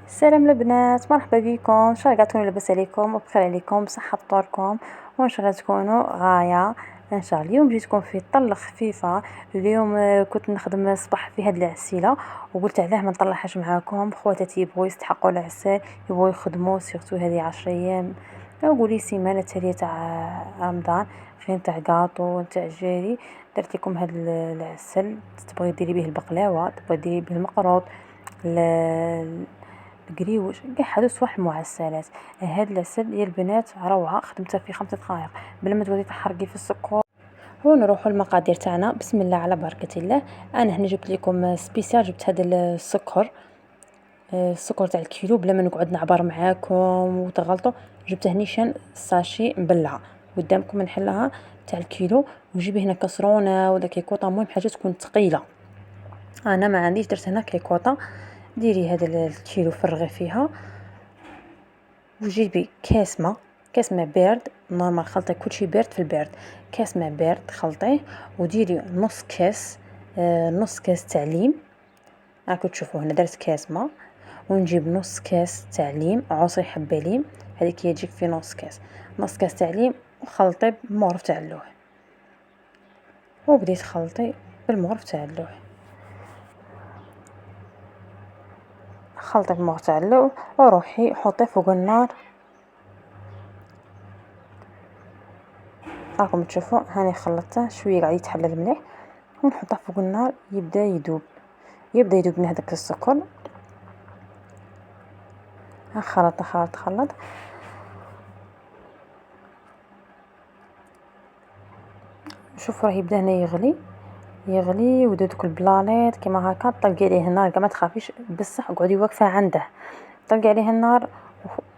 السلام البنات، مرحبا بكم. ان شاء الله تكونوا لاباس عليكم وبخير عليكم بصحه فطوركم، وان شاء الله تكونوا غايه. ان شاء الله اليوم جيتكم في طله خفيفه. اليوم كنت نخدم الصباح في هاد العسيله وقلت علاه ما نطلعهاش معاكم. خواتاتي يبغوا يستحقوا العسل، يبغوا يخدموا سيرتو هذه 10 ايام، قولي سيمانه تاليه تاع رمضان، فين تاع كاطو تاع جيري. درت لكم هاد العسل، تبغي ديري به البقلاوه، تبغي ديري به المقروط، القريوش، كاع هادو صوالح المعسلات. هاد العسل يا البنات روعه، خدمتها في 5 دقائق بلا ما تقعدي تحرقي في السكر. ونروحوا المقادير تاعنا، بسم الله على بركه الله. انا هنا جبت لكم سبيسيال، جبت هذا السكر، السكر تاع الكيلو بلا ما نقعد نعبر معاكم وتغلطوا. جبت هنيشان ساشي مبلعه قدامكم، نحلها تاع الكيلو. وجيبي هنا كسرونه ولا كيكوطه، المهم حاجه تكون ثقيله. انا ما عنديش، درت هنا كيكوطه. ديري هذا الكيلو فرغي فيها، وجيبي كاس ما، كاس ما بارد نورمال، خلطي كلشي بارد في البارد. كاس ما بارد خلطيه، وديري نص كاس، نص كاس تاع ليم. راكم تشوفوا هنا درت كاس ما، ونجيب نص كاس تاع ليم، عصري حبه ليم، هذيك يجيك في نص كاس، نص كاس تاع ليم، وخلطي بمغرف تاع اللوح. وبديت خلطي بالمغرف تاع اللوح، خلطي بالمغرف تاع اللوح، وروحي حطيه فوق النار. راكم تشوفوا هاني خلطته شويه قاعد يتحلل مليح، ونحطه فوق النار يبدا يذوب، يبدا يذوب من هذاك السكر. خلط خلط خلط، شوفوا راه يبدا هنا يغلي يغلي، ودوك البلانيط كيما هكا. طلقي عليه النار، ما تخافيش بصح قعدي واقفه عنده، طلقي عليه النار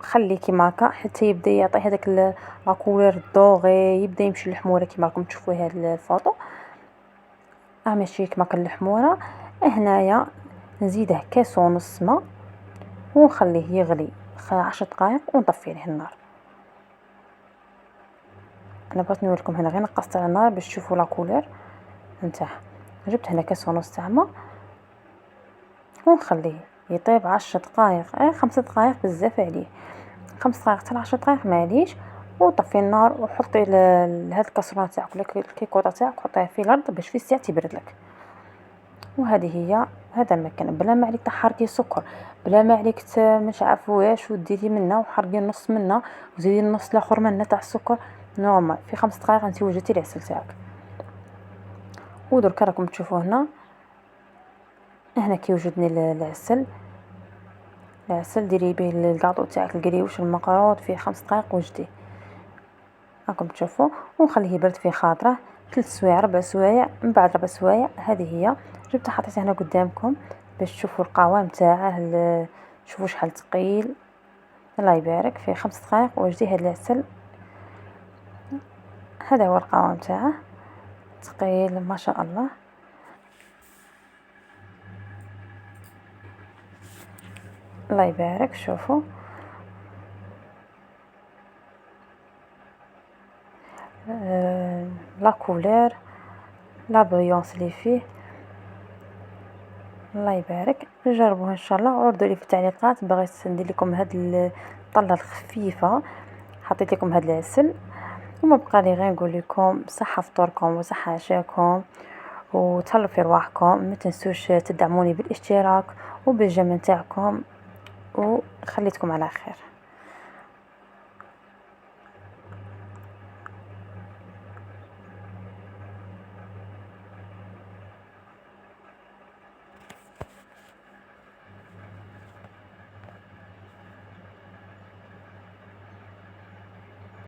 وخليه كيما هكا حتى يبدا يعطي هذاك لا كولور الدوغي، يبدا يمشي للحموره كيما راكم تشوفوا هذه الفوطو. ماشي كيما كان الحموره. هنايا نزيده كاس ونص ما، ونخليه يغلي 10 دقائق ونطفي عليه النار. انا بغيت نوريكم هنا، غير نقصت على النار باش تشوفوا لا كولور نتاعها. جبت هنا كاس ونص تاع ما، ونخليه يطيب 10 دقائق، 5 دقائق بزاف عليه، 5 دقائق حتى 10 دقائق معليش. وطفي النار، وحطي هاد الكاسرونه تاعك ولا الكيكوطه تاعك، حطيها في الارض باش في ساعه تبرد لك. وهذه هي، هذا مكان بلا ما عليك تحرقي السكر، بلا ما عليك مش عارف واش، وديري منه وحرقي النص منه وزيدي النص الاخر منه تاع السكر. نورمال في 5 دقائق انت وجدتي العسل تاعك. ودرك راكم تشوفوا هنا كي وجدني العسل. ديري به الكاطو تاعك القريوش المقروط في 5 دقائق وجديه، راكم تشوفوا. ونخليه يبرد في خاطره 3 سوايع 4 سوايع. من بعد 4 سوايع هذه هي جبت حطيتها هنا قدامكم باش تشوفوا القوام تاعه، شوفوا شحال ثقيل. الله يبارك، في 5 دقائق وجدي هذا العسل. هذا هو القوام تاعه، ثقيل ما شاء الله. الله يبارك، شوفوا لا كولور، لا بريونس اللي فيه. الله يبارك، جربوه ان شاء الله، وردوا لي في التعليقات. بغيت ندير لكم هاد الطله الخفيفه، حطيت لكم هاد العسل. وما بقى لي غير نقول لكم صحه فطوركم وصحه عشاكم، وتهلوا في رواحكم. ما تنسوش تدعموني بالاشتراك وبالجيم تاعكم، وخليتكم على خير.